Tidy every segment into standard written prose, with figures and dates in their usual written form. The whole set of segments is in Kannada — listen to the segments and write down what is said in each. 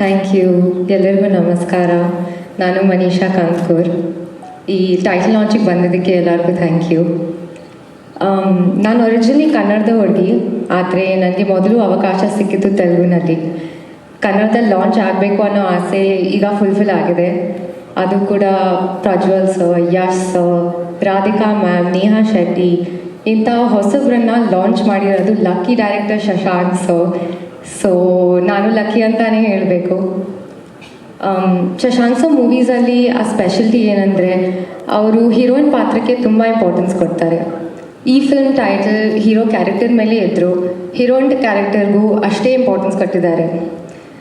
Thank you. ಎಲ್ಲರಿಗೂ ನಮಸ್ಕಾರ. ನಾನು ಮನೀಷಾ ಕಾಂತ್ಕೂರ್. ಈ ಟೈಟಲ್ ಲಾಂಚಿಗೆ ಬಂದಿದ್ದಕ್ಕೆ ಎಲ್ಲರಿಗೂ ಥ್ಯಾಂಕ್ ಯು. ನಾನು ಒರಿಜಿನಲಿ ಕನ್ನಡದ ಹುಡುಗಿ, ಆದರೆ ನನಗೆ ಮೊದಲು ಅವಕಾಶ ಸಿಕ್ಕಿದ್ದು ತೆಲುಗಿನಲ್ಲಿ. ಕನ್ನಡದಲ್ಲಿ ಲಾಂಚ್ ಆಗಬೇಕು ಅನ್ನೋ ಆಸೆ ಈಗ ಫುಲ್ಫಿಲ್ ಆಗಿದೆ. ಅದು ಕೂಡ Prajwal sir, Yash sir, Radhika ma'am, Neha Shetty ಇಂಥ ಹೊಸಬ್ರನ್ನ ಲಾಂಚ್ ಮಾಡಿರೋದು lucky director Shashank sir. So ನಾನು ಲಕ್ಕಿ ಅಂತಾನೆ ಹೇಳಬೇಕು. ಶಶಾಂಕ್ ಸರ್ ಮೂವೀಸಲ್ಲಿ ಆ ಸ್ಪೆಷಲ್ಟಿ ಏನಂದರೆ ಅವರು ಹೀರೋಯಿನ್ ಪಾತ್ರಕ್ಕೆ ತುಂಬ ಇಂಪಾರ್ಟೆನ್ಸ್ ಕೊಡ್ತಾರೆ. ಈ ಫಿಲ್ಮ್ ಟೈಟಲ್ ಹೀರೋ ಕ್ಯಾರೆಕ್ಟರ್ ಮೇಲೆ ಇದ್ದರು, ಹೀರೋಯಿನ್ ಕ್ಯಾರೆಕ್ಟರ್ಗೂ ಅಷ್ಟೇ ಇಂಪಾರ್ಟೆನ್ಸ್ ಕೊಟ್ಟಿದ್ದಾರೆ.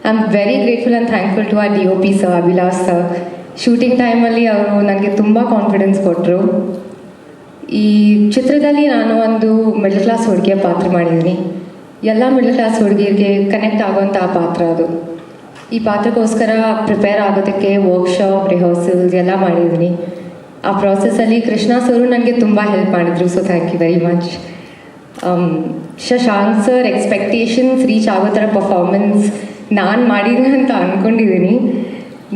I am very grateful and thankful to our DOP sir, Abhilash sir. Shooting ಟೈಮಲ್ಲಿ ಅವರು ನನಗೆ ತುಂಬ ಕಾನ್ಫಿಡೆನ್ಸ್ ಕೊಟ್ಟರು. ಈ ಚಿತ್ರದಲ್ಲಿ ನಾನು ಒಂದು ಮಿಡಲ್ ಕ್ಲಾಸ್ ಹುಡುಗಿಯ ಪಾತ್ರ ಮಾಡಿದ್ದೀನಿ. ಎಲ್ಲ ಮಿಡಲ್ ಕ್ಲಾಸ್ ಹುಡುಗಿಯರಿಗೆ ಕನೆಕ್ಟ್ ಆಗೋವಂಥ ಪಾತ್ರ ಅದು. ಈ ಪಾತ್ರಕ್ಕೋಸ್ಕರ ಪ್ರಿಪೇರ್ ಆಗೋದಕ್ಕೆ ವರ್ಕ್ಶಾಪ್, ರಿಹರ್ಸಲ್ಸ್ ಎಲ್ಲ ಮಾಡಿದ್ದೀನಿ. ಆ ಪ್ರಾಸೆಸ್ಸಲ್ಲಿ ಕೃಷ್ಣ ಸರು ನನಗೆ ತುಂಬ ಹೆಲ್ಪ್ ಮಾಡಿದರು. So thank you very much. Shashank sir expectations reach ಆಗೋ ಥರ ಪರ್ಫಾರ್ಮೆನ್ಸ್ ನಾನು ಮಾಡಿದ್ದೀನಿ ಅಂತ ಅಂದ್ಕೊಂಡಿದ್ದೀನಿ.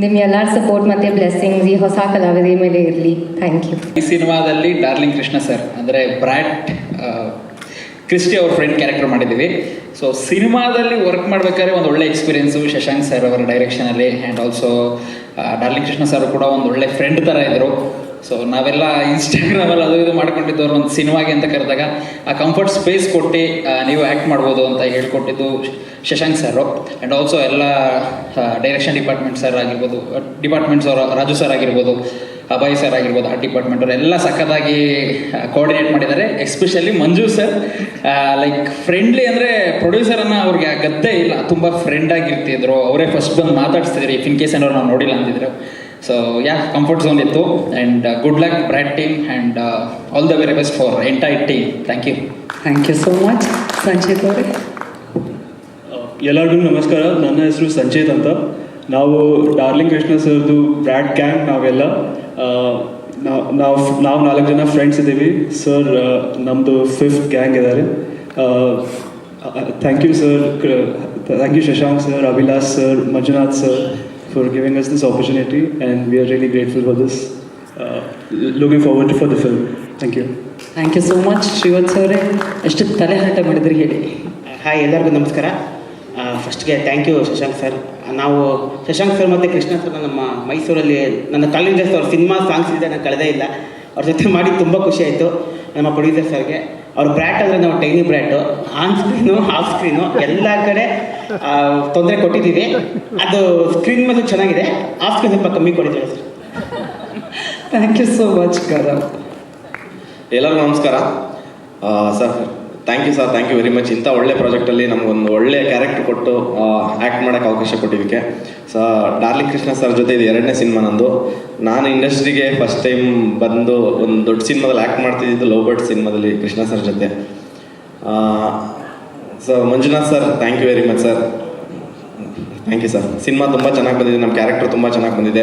ನಿಮ್ಮ ಎಲ್ಲರ ಸಪೋರ್ಟ್ ಮತ್ತು ಬ್ಲೆಸ್ಸಿಂಗ್ಸ್ ಈ ಹೊಸ ಕಲಾವಿದ ಮೇಲೆ ಇರಲಿ. Thank you. ಈ ಸಿನಿಮಾದಲ್ಲಿ ಡಾರ್ಲಿಂಗ್ ಕೃಷ್ಣ ಸರ್ ಅಂದರೆ ಬ್ರ್ಯಾಟ್ ಕ್ರಿಸ್ಟಿ ಅವ್ರ ಫ್ರೆಂಡ್ ಕ್ಯಾರೆಕ್ಟರ್ ಮಾಡಿದ್ದೀವಿ. ಸೊ ಸಿನಿಮಾದಲ್ಲಿ ವರ್ಕ್ ಮಾಡಬೇಕಾದ್ರೆ ಒಂದು ಒಳ್ಳೆ ಎಕ್ಸ್ಪೀರಿಯೆನ್ಸು ಶಶಾಂಕ್ ಸರ್ ಅವರ ಡೈರೆಕ್ಷನಲ್ಲಿ. And also darling Krishna sir ಕೂಡ ಒಂದು ಒಳ್ಳೆ ಫ್ರೆಂಡ್ ಥರ ಇದ್ದರು. ಸೊ ನಾವೆಲ್ಲ ಇನ್ಸ್ಟಾಗ್ರಾಮಲ್ಲಿ ಅದು ಇದು ಮಾಡ್ಕೊಂಡಿದ್ದವ್ರು ಒಂದು ಸಿನಿಮಾಗೆ ಅಂತ ಕರೆದಾಗ ಆ ಕಂಫರ್ಟ್ ಸ್ಪೇಸ್ ಕೊಟ್ಟು ನೀವು ಆ್ಯಕ್ಟ್ ಮಾಡ್ಬೋದು ಅಂತ ಹೇಳ್ಕೊಟ್ಟಿದ್ದು ಶಶಾಂಕ್ ಸರು. ಆ್ಯಂಡ್ ಆಲ್ಸೋ ಎಲ್ಲ ಡೈರೆಕ್ಷನ್ ಡಿಪಾರ್ಟ್ಮೆಂಟ್ ಸರ್ ಆಗಿರ್ಬೋದು, ಡಿಪಾರ್ಟ್ಮೆಂಟ್ಸ್ ಅವರ ರಾಜು ಸರ್ ಆಗಿರ್ಬೋದು, ಅಭಯ್ ಸರ್ ಆಗಿರ್ಬೋದು, ಆ ಡಿಪಾರ್ಟ್ಮೆಂಟ್ ಅವರು ಎಲ್ಲ ಸಖತ್ತಾಗಿ ಕೋಆರ್ಡಿನೇಟ್ ಮಾಡಿದ್ದಾರೆ. ಎಸ್ಪೆಷಲಿ ಮಂಜು ಸರ್ ಲೈಕ್ ಫ್ರೆಂಡ್ಲಿ ಅಂದರೆ ಪ್ರೊಡ್ಯೂಸರನ್ನು ಅವ್ರಿಗೆ ಗದ್ದೆ ಇಲ್ಲ, ತುಂಬ ಫ್ರೆಂಡ್ ಆಗಿರ್ತಿದ್ರು. ಅವರೇ ಫಸ್ಟ್ ಬಂದು ಮಾತಾಡ್ಸ್ತಿದ್ರು ಇಫ್ ಇನ್ ಕೇಸ್ ಏನಾದ್ರು ನಾವು ನೋಡಿಲ್ಲ ಅಂತಿದ್ರು. ಸೊ ಕಂಫರ್ಟ್ ಝೋನ್ ಇತ್ತು. And good luck brat team and all the very best for entire team. Thank you. Thank you so much. Sanchit ಅವರೇ. ಎಲ್ಲರಿಗೂ ನಮಸ್ಕಾರ. ನನ್ನ ಹೆಸರು ಸಂಚೇತ್ ಅಂತ. ನಾವು ಡಾರ್ಲಿಂಗ್ ಕೃಷ್ಣ ಸರ್ದು ಬ್ರ್ಯಾಟ್ ಗ್ಯಾಂಗ್. ನಾವೆಲ್ಲ ನಾವು 4 ಜನ ಫ್ರೆಂಡ್ಸ್ ಇದ್ದೀವಿ. ಸರ್ ನಮ್ಮದು 5th ಗ್ಯಾಂಗ್ ಇದ್ದಾರೆ. Thank you sir, thank you Shashank sir, Abhilash sir, Manjunath sir for giving us this opportunity, and we are really grateful for this. Looking forward for the film. Thank you. Thank you so much. Srivats ಅವರೇ, ಎಷ್ಟು ತಲೆ ಹರಟೆ ಮಾಡಿದ್ರಿ ಹೇಳಿ. ಹಾಯ್, ಎಲ್ಲರಿಗೂ ನಮಸ್ಕಾರ. ಫಸ್ಟ್ಗೆ ಥ್ಯಾಂಕ್ ಯು ಶಶಾಂಕ್ ಸರ್. ನಾವು ಶಶಾಂಕ್ ಸರ್ ಮತ್ತು ಕೃಷ್ಣ ಸರ್ ನಮ್ಮ ಮೈಸೂರಲ್ಲಿ ನನ್ನ ಕಾಲೇಜ್ ಅವ್ರ ಸಿನಿಮಾ ಸಾಂಗ್ಸ್ ಇದೆ, ನಾನು ಕಳೆದೇ ಇಲ್ಲ. ಅವ್ರ ಜೊತೆ ಮಾಡಿ ತುಂಬ ಖುಷಿ ಆಯಿತು. ನಮ್ಮ ಪ್ರೊಡ್ಯೂಸರ್ ಸರ್ಗೆ ಅವ್ರು ಬ್ರ್ಯಾಟ್ ಅಂದರೆ ನಾವು tiny ಬ್ರ್ಯಾಟು, on screen of screen ಎಲ್ಲ ಕಡೆ ತೊಂದರೆ ಕೊಟ್ಟಿದ್ದೀವಿ. ಅದು ಸ್ಕ್ರೀನ್ ಮೇಲೆ ಚೆನ್ನಾಗಿದೆ, ಆಫ್ ಸ್ಕ್ರೀನ್ ಸ್ವಲ್ಪ ಕಮ್ಮಿ ಕೊಟ್ಟಿದ್ದೀವಿ sir. Thank you so much Gaurav. ಎಲ್ಲರಿಗೂ ನಮಸ್ಕಾರ. Sir thank you sir, thank you very much. ಇಂಥ ಒಳ್ಳೆ ಪ್ರಾಜೆಕ್ಟಲ್ಲಿ ನಮಗೊಂದು ಒಳ್ಳೆ ಕ್ಯಾರೆಕ್ಟರ್ ಕೊಟ್ಟು ಆ್ಯಕ್ಟ್ ಮಾಡೋಕ್ಕೆ ಅವಕಾಶ ಕೊಟ್ಟಿದ್ದಕ್ಕೆ. ಡಾರ್ಲಿಂಗ್ ಕೃಷ್ಣ ಸರ್ ಜೊತೆ ಇದು 2ನೇ ಸಿನಿಮಾ ನಂದು. ನಾನು ಇಂಡಸ್ಟ್ರಿಗೆ ಫಸ್ಟ್ ಟೈಮ್ ಬಂದು ಒಂದು ದೊಡ್ಡ ಸಿನಿಮಾದಲ್ಲಿ ಆ್ಯಕ್ಟ್ ಮಾಡ್ತಿದ್ದು ಲವ್ ಬರ್ಡ್ ಸಿನಿಮಾದಲ್ಲಿ ಕೃಷ್ಣ ಸರ್ ಜೊತೆ. Manjunath sir, thank you very much sir. Thank you sir. Cinema ತುಂಬ ಚೆನ್ನಾಗಿ ಬಂದಿದೆ, ನಮ್ಮ ಕ್ಯಾರೆಕ್ಟರ್ ತುಂಬ ಚೆನ್ನಾಗಿ ಬಂದಿದೆ.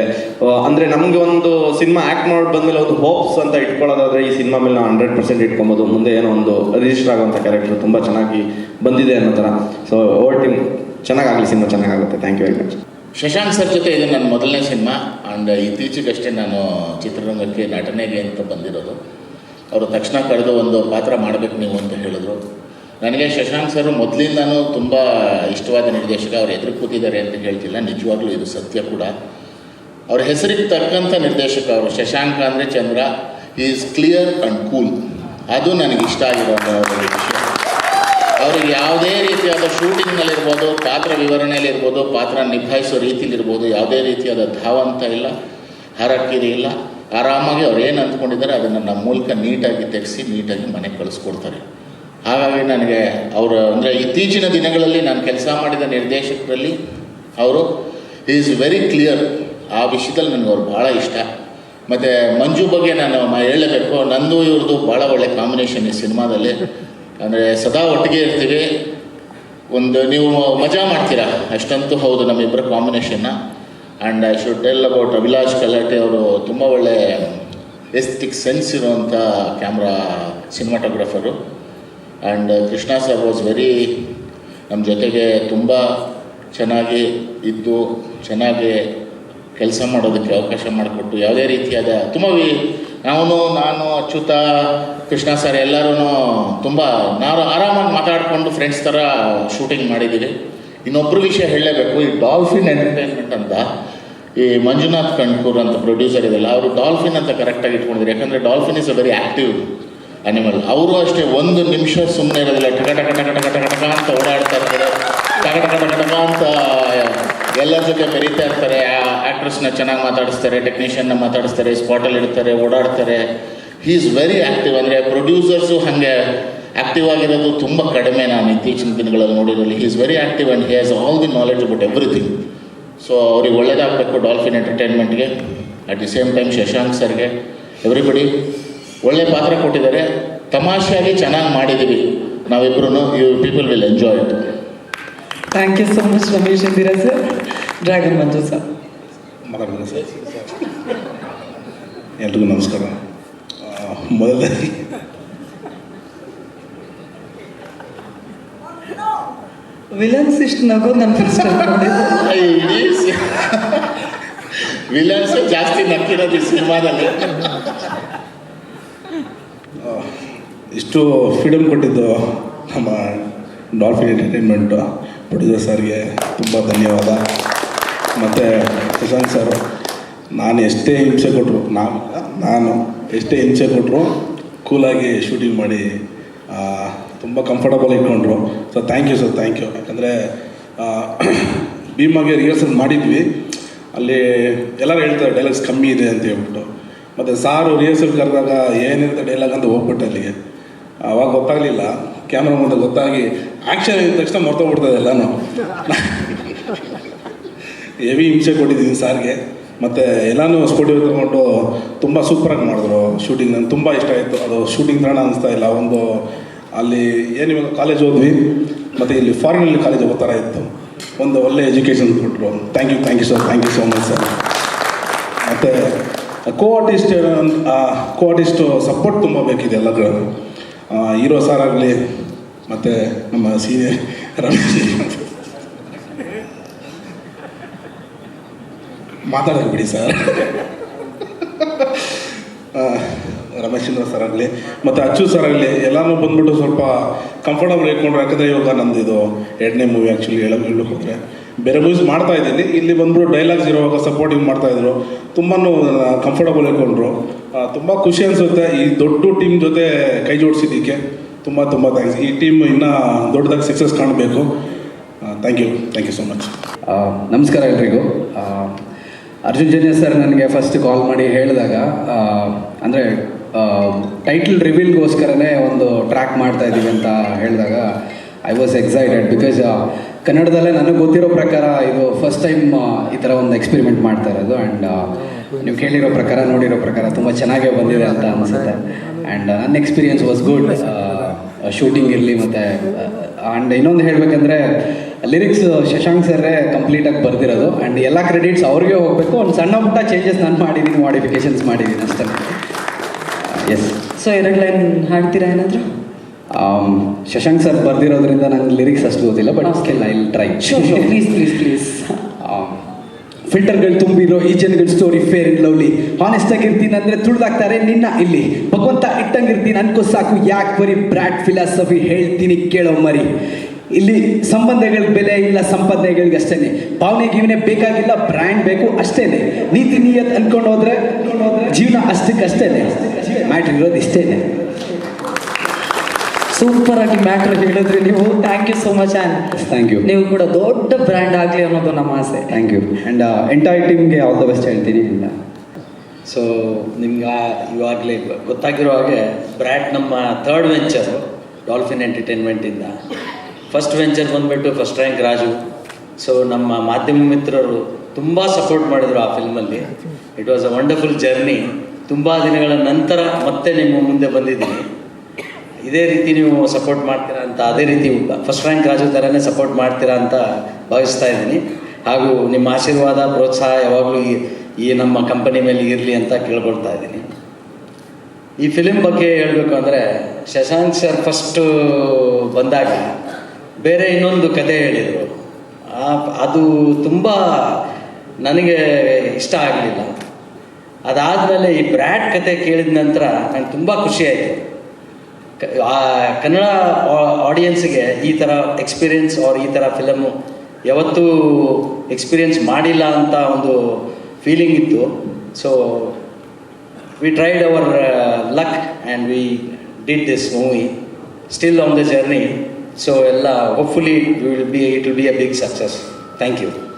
ಅಂದರೆ ನಮಗೆ ಒಂದು ಸಿನಿಮಾ ಆ್ಯಕ್ಟ್ ಮಾಡಿ ಬಂದಮೇಲೆ ಒಂದು ಹೋಪ್ಸ್ ಅಂತ ಇಟ್ಕೊಳ್ಳೋದಾದರೆ ಈ ಸಿನಿಮಾ ಮೇಲೆ ನಾವು 100% ಇಟ್ಕೊಬೋದು. ಮುಂದೆ ಏನೋ ಒಂದು ರಿಜಿಸ್ಟರ್ ಆಗುವಂಥ ಕ್ಯಾರೆಕ್ಟರ್ ತುಂಬ ಚೆನ್ನಾಗಿ ಬಂದಿದೆ ಅನ್ನೋ ಥರ. ಸೊ ಓವರ್ ಟೀಮ್ ಚೆನ್ನಾಗಾಗಲಿ, ಸಿನಿಮಾ ಚೆನ್ನಾಗಾಗುತ್ತೆ. Thank you very much. Shashank sir ಜೊತೆ ಇದು ನನ್ನ ಮೊದಲನೇ ಸಿನಿಮಾ. ಆ್ಯಂಡ್ ಇತ್ತೀಚೆಗಷ್ಟೇ ನಾನು ಚಿತ್ರರಂಗಕ್ಕೆ ನಟನೆಗೆ ಅಂತ ಬಂದಿರೋದು. ಅವರು ತಕ್ಷಣ ಕರೆದು ಒಂದು ಪಾತ್ರ ಮಾಡಬೇಕು ನೀವು ಅಂತ ಹೇಳಿದ್ರು. ನನಗೆ ಶಶಾಂಕ್ ಸರ್ ಮೊದಲಿಂದನೂ ತುಂಬ ಇಷ್ಟವಾದ ನಿರ್ದೇಶಕ. ಅವ್ರು ಎದುರು ಕೂತಿದ್ದಾರೆ ಅಂತ ಹೇಳ್ತಿಲ್ಲ, ನಿಜವಾಗ್ಲೂ ಇದು ಸತ್ಯ ಕೂಡ. ಅವ್ರ ಹೆಸರಿಗೆ ತಕ್ಕಂಥ ನಿರ್ದೇಶಕ ಅವರು. ಶಶಾಂಕ ಅಂದರೆ ಚಂದ್ರ, ಈಸ್ ಕ್ಲಿಯರ್ ಆ್ಯಂಡ್ ಕೂಲ್. ಅದು ನನಗೆ ಇಷ್ಟ ಆಗಿರೋ ವಿಷಯ. ಅವ್ರಿಗೆ ಯಾವುದೇ ರೀತಿಯಾದ ಶೂಟಿಂಗ್ನಲ್ಲಿರ್ಬೋದು, ಪಾತ್ರ ವಿವರಣೆಯಲ್ಲಿರ್ಬೋದು, ಪಾತ್ರ ನಿಭಾಯಿಸೋ ರೀತಿಲಿರ್ಬೋದು, ಯಾವುದೇ ರೀತಿಯಾದ ಧಾವಂತ ಇಲ್ಲ, ಹರಕಿರಿ ಇಲ್ಲ. ಆರಾಮಾಗಿ ಅವ್ರು ಏನು ಅಂದ್ಕೊಂಡಿದ್ದಾರೆ ಅದನ್ನು ನಮ್ಮ ಮೂಲಕ ನೀಟಾಗಿ ತೆಗೆಸಿ ನೀಟಾಗಿ ಮನೆಗೆ ಕಳಿಸ್ಕೊಡ್ತಾರೆ. ಹಾಗಾಗಿ ನನಗೆ ಅವರು ಅಂದರೆ ಇತ್ತೀಚಿನ ದಿನಗಳಲ್ಲಿ ನಾನು ಕೆಲಸ ಮಾಡಿದ ನಿರ್ದೇಶಕರಲ್ಲಿ ಅವರು ಈಸ್ ವೆರಿ ಕ್ಲಿಯರ್. ಆ ವಿಷಯದಲ್ಲಿ ನನಗೆ ಅವ್ರು ಭಾಳ ಇಷ್ಟ. ಮತ್ತು ಮಂಜು ಬಗ್ಗೆ ನಾನು ಹೇಳಬೇಕು, ನಂದು ಇವ್ರದ್ದು ಭಾಳ ಒಳ್ಳೆ ಕಾಂಬಿನೇಷನ್ ಈ ಸಿನಿಮಾದಲ್ಲಿ. ಅಂದರೆ ಸದಾ ಒಟ್ಟಿಗೆ ಇರ್ತೀವಿ, ಒಂದು ನೀವು ಮಜಾ ಮಾಡ್ತೀರಾ ಅಷ್ಟಂತೂ ಹೌದು ನಮ್ಮಿಬ್ಬರ ಕಾಂಬಿನೇಷನ್ನ. And I should tell about Abhilash Kalathi. ಅವರು ತುಂಬ ಒಳ್ಳೆ ಎಸ್ಥೆಟಿಕ್ ಸೆನ್ಸ್ ಇರುವಂಥ camera cinematographer. And Krishna sir was very ನಮ್ಮ ಜೊತೆಗೆ ತುಂಬ ಚೆನ್ನಾಗಿ ಇದ್ದು ಚೆನ್ನಾಗಿ ಕೆಲಸ ಮಾಡೋದಕ್ಕೆ ಅವಕಾಶ ಮಾಡಿಕೊಟ್ಟು ಯಾವುದೇ ರೀತಿಯಾದ ತುಂಬ ನಾನು ಅಚ್ಯುತ ಕೃಷ್ಣ ಸರ್ ಎಲ್ಲರೂ ತುಂಬ ನಾವು ಆರಾಮಾಗಿ ಮಾತಾಡಿಕೊಂಡು ಫ್ರೆಂಡ್ಸ್ ಥರ ಶೂಟಿಂಗ್ ಮಾಡಿದ್ದೀವಿ. ಇನ್ನೊಬ್ಬರು ವಿಷಯ ಹೇಳಲೇಬೇಕು, ಈ ಡಾಲ್ಫಿನ್ ಎಂಟರ್ಟೈನ್ಮೆಂಟ್ ಅಂತ ಈ ಮಂಜುನಾಥ್ ಕಣ್ಕೂರ್ ಅಂತ ಪ್ರೊಡ್ಯೂಸರ್ ಇದೆಲ್ಲ, ಅವರು ಡಾಲ್ಫಿನ್ ಅಂತ ಕರೆಕ್ಟಾಗಿ ಇಟ್ಕೊಂಡಿದ್ದಾರೆ. ಯಾಕಂದರೆ dolphin is a very active animal. ಅವರು ಅಷ್ಟೇ ಒಂದು ನಿಮಿಷ ಸುಮ್ಮನೆ ಇರೋದಿಲ್ಲ, ಟಕ ಟಕ ಟಕ ಟಕ ಟಕ ಟಕ ಅಂತ ಓಡಾಡ್ತಾ ಇರ್ತಾರೆ, ಟಕ ಟಕ ಟಕ ಟಕ ಅಂತ ಎಲ್ಲರ ಜೊತೆ ಬೆರೀತಾ ಇರ್ತಾರೆ. ಆ್ಯಕ್ಟ್ರಸ್ನ ಚೆನ್ನಾಗಿ ಮಾತಾಡಿಸ್ತಾರೆ, ಟೆಕ್ನಿಷಿಯನ್ನ ಮಾತಾಡಿಸ್ತಾರೆ, ಸ್ಪಾಟಲ್ಲಿ ಇಡ್ತಾರೆ, ಓಡಾಡ್ತಾರೆ. He is very active. ಅಂದರೆ ಪ್ರೊಡ್ಯೂಸರ್ಸು ಹಾಗೆ ಆ್ಯಕ್ಟಿವ್ ಆಗಿರೋದು ತುಂಬ ಕಡಿಮೆ ನಾನು ಇತ್ತೀಚಿನ ದಿನಗಳಲ್ಲಿ ನೋಡಿರೋಲ್ಲಿ. He is very active and he has all the knowledge about everything. So ಅವ್ರಿಗೆ ಒಳ್ಳೇದಾಗಬೇಕು ಡಾಲ್ಫಿನ್ ಎಂಟರ್ಟೈನ್ಮೆಂಟ್ಗೆ. At the same time Shashank ಸರ್ಗೆ ಎವ್ರಿಬಡಿ ಒಳ್ಳೆ ಪಾತ್ರ ಕೊಟ್ಟಿದ್ದಾರೆ. ತಮಾಷೆಯಾಗಿ ಚೆನ್ನಾಗಿ ಮಾಡಿದ್ದೀವಿ ನಾವಿಬ್ಬರೂ. You people will enjoy it. Thank you so much Ramesh Indira sir. Dragon Manju sir. ಮಾತಾಡ್ತೀನಿ ಸರ್. ಎಲ್ರಿಗೂ ನಮಸ್ಕಾರ. ಮೊದಲದಾಗಿ ವಿಲನ್ಸ್ ಇಷ್ಟು ನಗೋದು ನನ್ನ ಫಸ್ಟ್ ವಿಲನ್ಸ್ ಜಾಸ್ತಿ ನಕ್ಕಿರೋದು ಈ ಸಿನಿಮಾದಲ್ಲಿ. ಇಷ್ಟು ಫ್ರೀಡಮ್ ಕೊಟ್ಟಿದ್ದು ನಮ್ಮ ಡಾಲ್ಫಿನ್ ಎಂಟರ್ಟೈನ್ಮೆಂಟ್ ಪ್ರೊಡ್ಯೂಸರ್ ಸರ್ಗೆ ತುಂಬ ಧನ್ಯವಾದ. ಮತ್ತು ಶಶಾಂಕ್ ಸರ್, ನಾನು ಎಷ್ಟೇ ಹಿಂಸೆ ಕೊಟ್ಟರು ನಾನು ಎಷ್ಟೇ ಹಿಂಸೆ ಕೊಟ್ಟರು ಕೂಲಾಗಿ ಶೂಟಿಂಗ್ ಮಾಡಿ ತುಂಬ ಕಂಫರ್ಟಬಲ್ ಇಟ್ಕೊಂಡ್ರು. So thank you sir, thank you. ಯಾಕಂದರೆ ಭೀಮಾಗೆ ರಿಹರ್ಸಲ್ ಮಾಡಿದ್ವಿ, ಅಲ್ಲಿ ಎಲ್ಲರೂ ಹೇಳ್ತಾರೆ ಡೈಲಾಗ್ಸ್ ಕಮ್ಮಿ ಇದೆ ಅಂತ ಹೇಳ್ಬಿಟ್ಟು. ಮತ್ತು ಸಾರು ರಿಹರ್ಸಲ್ ಕರೆದಾಗ ಏನಿರುತ್ತೆ ಡೈಲಾಗ್ ಅಂತ ಹೋಗ್ಬಿಟ್ಟೆ ಅಲ್ಲಿಗೆ. ಆವಾಗ ಗೊತ್ತಾಗಲಿಲ್ಲ, ಕ್ಯಾಮ್ರಾ ಮುಂದೆ ಗೊತ್ತಾಗಿ ಆ್ಯಕ್ಷನ್ ಇದ್ದ ತಕ್ಷಣ ಮರ್ತೋಗ್ಬಿಡ್ತದೆ ಎಲ್ಲನೂ. ಹೆವಿ ಹಿಂಸೆ ಕೊಟ್ಟಿದ್ದೀನಿ ಸಾರ್ಗೆ. ಮತ್ತು ಎಲ್ಲನೂ ಸ್ಟುಡಿಯೋ ತೊಗೊಂಡು ತುಂಬ ಸೂಪರಾಗಿ ಮಾಡಿದ್ರು ಶೂಟಿಂಗ್. ನನಗೆ ತುಂಬ ಇಷ್ಟ ಆಯಿತು. ಅದು ಶೂಟಿಂಗ್ ಥರ ಅನಿಸ್ತಾ ಇಲ್ಲ. ಒಂದು ಅಲ್ಲಿ ಏನು ಇವಾಗ ಕಾಲೇಜ್ ಹೋದ್ವಿ, ಮತ್ತು ಇಲ್ಲಿ ಫಾರಿನಲ್ಲಿ ಕಾಲೇಜ್ ಹೋಗೋ ಥರ ಇತ್ತು. ಒಂದು ಒಳ್ಳೆ ಎಜುಕೇಷನ್ ಕೊಟ್ಟರು. Thank you sir, thank you so much sir. ಮತ್ತು ಕೋ ಆರ್ಟಿಸ್ಟು ಸಪೋರ್ಟ್ ತುಂಬ ಬೇಕಿದೆ ಎಲ್ಲಗಳು. ಹೀರೋ ಸಾರ್ ಆಗಲಿ, ಮತ್ತು ನಮ್ಮ ಸೀನಿಯರ್ ರಮೇಶ್ ಮಾತಾಡೋದು ಬಿಡಿ ಸರ್, ರಮೇಶಚಂದ್ರ ಸರ್ ಆಗಲಿ ಮತ್ತು ಅಚ್ಚು ಸರ್ ಆಗಲಿ, ಎಲ್ಲನೂ ಬಂದ್ಬಿಟ್ಟು ಸ್ವಲ್ಪ ಕಂಫರ್ಟಬಲ್ ಇಟ್ಕೊಂಡ್ರು. ಯಾಕಂದರೆ ಇವಾಗ ನಂದು ಇದು 2ನೇ ಮೂವಿ ಆ್ಯಕ್ಚುಲಿ ಹೇಳಕ್ಕೆ ಹೋದರೆ. ಬೇರೆ ಮೂವೀಸ್ ಮಾಡ್ತಾ ಇದ್ದೀನಿ, ಇಲ್ಲಿ ಬಂದ್ಬಿಟ್ಟು ಡೈಲಾಗ್ಸ್ ಇರುವಾಗ ಸಪೋರ್ಟಿಂಗ್ ಮಾಡ್ತಾಯಿದ್ರು. ತುಂಬಾ ಕಂಫರ್ಟಬಲ್ ಇಟ್ಕೊಂಡ್ರು. ತುಂಬ ಖುಷಿ ಅನಿಸುತ್ತೆ ಈ ದೊಡ್ಡ ಟೀಮ್ ಜೊತೆ ಕೈ ಜೋಡಿಸಿದ್ದಕ್ಕೆ. ತುಂಬ ಥ್ಯಾಂಕ್ಸ್. ಈ ಟೀಮ್ ಇನ್ನೂ ದೊಡ್ಡದಾಗಿ ಸಕ್ಸಸ್ ಕಾಣಬೇಕು. Thank you so much. ನಮಸ್ಕಾರ ಎಲ್ರಿಗೂ. ಅರ್ಜುನ್ ಜನ್ಯ ಸರ್ ನನಗೆ ಫಸ್ಟ್ ಕಾಲ್ ಮಾಡಿ ಹೇಳಿದಾಗ, ಅಂದರೆ ಟೈಟಲ್ ರಿವೀಲ್ಗೋಸ್ಕರನೇ ಒಂದು ಟ್ರ್ಯಾಕ್ ಮಾಡ್ತಾ ಇದ್ದೀವಿ ಅಂತ ಹೇಳಿದಾಗ ಐ ವಾಸ್ ಎಕ್ಸೈಟೆಡ್. ಬಿಕಾಸ್ ಕನ್ನಡದಲ್ಲೇ ನನಗೆ ಗೊತ್ತಿರೋ ಪ್ರಕಾರ ಇದು ಫಸ್ಟ್ ಟೈಮ್ ಈ ಥರ ಒಂದು ಎಕ್ಸ್ಪೆರಿಮೆಂಟ್ ಮಾಡ್ತಾ ಇರೋದು. ಆ್ಯಂಡ್ ನೀವು ಕೇಳಿರೋ ಪ್ರಕಾರ, ನೋಡಿರೋ ಪ್ರಕಾರ ತುಂಬ ಚೆನ್ನಾಗೇ ಬಂದಿದೆ ಅಂತ ಅನಿಸುತ್ತೆ. ಆ್ಯಂಡ್ ನನ್ನ ಎಕ್ಸ್ಪೀರಿಯನ್ಸ್ ವಾಸ್ ಗುಡ್. ಶೂಟಿಂಗ್ ಇರಲಿ, ಮತ್ತು ಆ್ಯಂಡ್ ಇನ್ನೊಂದು ಹೇಳಬೇಕಂದ್ರೆ ಲಿರಿಕ್ಸ್ ಶಶಾಂಕ್ ಸರ್ರೇ ಕಂಪ್ಲೀಟಾಗಿ ಬರ್ದಿರೋದು. ಆ್ಯಂಡ್ ಎಲ್ಲ ಕ್ರೆಡಿಟ್ಸ್ ಅವ್ರಿಗೆ ಹೋಗಬೇಕು. ಒಂದು ಸಣ್ಣ ಪುಟ್ಟ ಚೇಂಜಸ್ ನಾನು ಮಾಡಿದ್ದೀನಿ, ಮಾಡಿಫಿಕೇಷನ್ಸ್ ಮಾಡಿದ್ದೀನಿ ಅಷ್ಟೇ. ಎಸ್. ಸೊ 2 ಲೈನ್ ಹಾಡ್ತೀರಾ ಏನಾದರೂ? ಶಶಾಂಕ್ ಸರ್ ಬರ್ದಿರೋದ್ರಿಂದ ನಂಗೆ ಲಿರಿಕ್ಸ್ ಅಷ್ಟು ಗೊತ್ತಿಲ್ಲ, but skill I will try. Please. ಫಿಲ್ಟರ್ಗಳು ತುಂಬಿರೋ ಈ ಜನಗಳ story fair and lovely. Honest ಆಗಿರ್ತೀನಿ ಅಂದರೆ ತುಳಿದಾಕ್ತಾರೆ ನಿನ್ನ ಇಲ್ಲಿ. ಭಗವಂತ ಇಟ್ಟಂಗಿರ್ತೀನಿ ಅನ್ಕೋ ಸಾಕು, ಯಾಕೆ ಬರೀ ಬ್ರ್ಯಾಡ್ ಫಿಲಾಸಫಿ ಹೇಳ್ತೀನಿ ಕೇಳೋ ಮರಿ. ಇಲ್ಲಿ ಸಂಬಂಧಗಳ ಬೆಲೆ ಇಲ್ಲ, ಸಂಪಾದನೆಗಳಿಗೆ ಅಷ್ಟೇ. ಭಾವನೆಗೆ ಬೇಕಾಗಿಲ್ಲ, ಬ್ರ್ಯಾಂಡ್ ಬೇಕು ಅಷ್ಟೇ. ನೀತಿ ನಿಯತ್ ಅನ್ಕೊಂಡು ಹೋದ್ರೆ ಜೀವನ ಅಷ್ಟಕ್ಕಷ್ಟೇ. ಮ್ಯಾಟ್ರ್ ಇರೋದು ಇಷ್ಟೇ. ಸೂಪರ್ ಆಗಿ ಮ್ಯಾಟ್ರ್ ಹೇಳಿದ್ರಿ ನೀವು. Thank you so much. Thank you. ನೀವು ಕೂಡ ದೊಡ್ಡ ಬ್ರ್ಯಾಂಡ್ ಆಗಲಿ ಅನ್ನೋದು ನಮ್ಮ ಆಸೆ. Thank you. ಆ್ಯಂಡ್ ಎಂಟೈರ್ ಟೀಮ್ಗೆ ಆಲ್ ದ ಬೆಸ್ಟ್ ಹೇಳ್ತೀನಿ. ಸೊ ನಿಮ್ಗೆ ಇವಾಗಲೇ ಗೊತ್ತಾಗಿರೋ ಹಾಗೆ ಬ್ರ್ಯಾಡ್ ನಮ್ಮ 3rd ವೆಂಚರು ಡಾಲ್ಫಿನ್ ಎಂಟರ್ಟೈನ್ಮೆಂಟಿಂದ. ಫಸ್ಟ್ ವೆಂಚರ್ ಬಂದುಬಿಟ್ಟು ಫಸ್ಟ್ ರ್ಯಾಂಕ್ ರಾಜು. ಸೊ ನಮ್ಮ ಮಾಧ್ಯಮ ಮಿತ್ರರು ತುಂಬ ಸಪೋರ್ಟ್ ಮಾಡಿದರು ಆ ಫಿಲ್ಮಲ್ಲಿ. It was a wonderful journey. ತುಂಬ ದಿನಗಳ ನಂತರ ಮತ್ತೆ ನಿಮ್ಮ ಮುಂದೆ ಬಂದಿದ್ದೀನಿ. ಇದೇ ರೀತಿ ನೀವು ಸಪೋರ್ಟ್ ಮಾಡ್ತೀರಾ ಅಂತ, ಅದೇ ರೀತಿ ಫಸ್ಟ್ ರ್ಯಾಂಕ್ ರಾಜು ಥರನೇ ಸಪೋರ್ಟ್ ಮಾಡ್ತೀರಾ ಅಂತ ಭಾವಿಸ್ತಾ ಇದ್ದೀನಿ. ಹಾಗೂ ನಿಮ್ಮ ಆಶೀರ್ವಾದ, ಪ್ರೋತ್ಸಾಹ ಯಾವಾಗಲೂ ಈ ನಮ್ಮ ಕಂಪನಿ ಮೇಲೆ ಇರಲಿ ಅಂತ ಕೇಳ್ಕೊಳ್ತಾ ಇದ್ದೀನಿ. ಈ ಫಿಲಿಮ್ ಬಗ್ಗೆ ಹೇಳಬೇಕು ಅಂದರೆ, ಶಶಾಂಕ್ ಸರ್ ಫಸ್ಟು ಬಂದಾಗ ಬೇರೆ ಇನ್ನೊಂದು ಕತೆ ಹೇಳಿದರು. ಅದು ತುಂಬ ನನಗೆ ಇಷ್ಟ ಆಗಲಿಲ್ಲ. ಅದಾದಮೇಲೆ ಈ ಬ್ರ್ಯಾಡ್ ಕತೆ ಕೇಳಿದ ನಂತರ ನಂಗೆ ತುಂಬ ಖುಷಿಯಾಯಿತು. ಕನ್ನಡ ಆಡಿಯನ್ಸ್ಗೆ ಈ ಥರ ಎಕ್ಸ್ಪೀರಿಯನ್ಸ್ ಈ ಥರ ಫಿಲಮು ಯಾವತ್ತೂ ಎಕ್ಸ್ಪೀರಿಯನ್ಸ್ ಮಾಡಿಲ್ಲ ಅಂತ ಒಂದು ಫೀಲಿಂಗ್ ಇತ್ತು. So we tried our luck and we did this movie, still on the journey. So ಎಲ್ಲ hopefully it will be a big success. Thank you.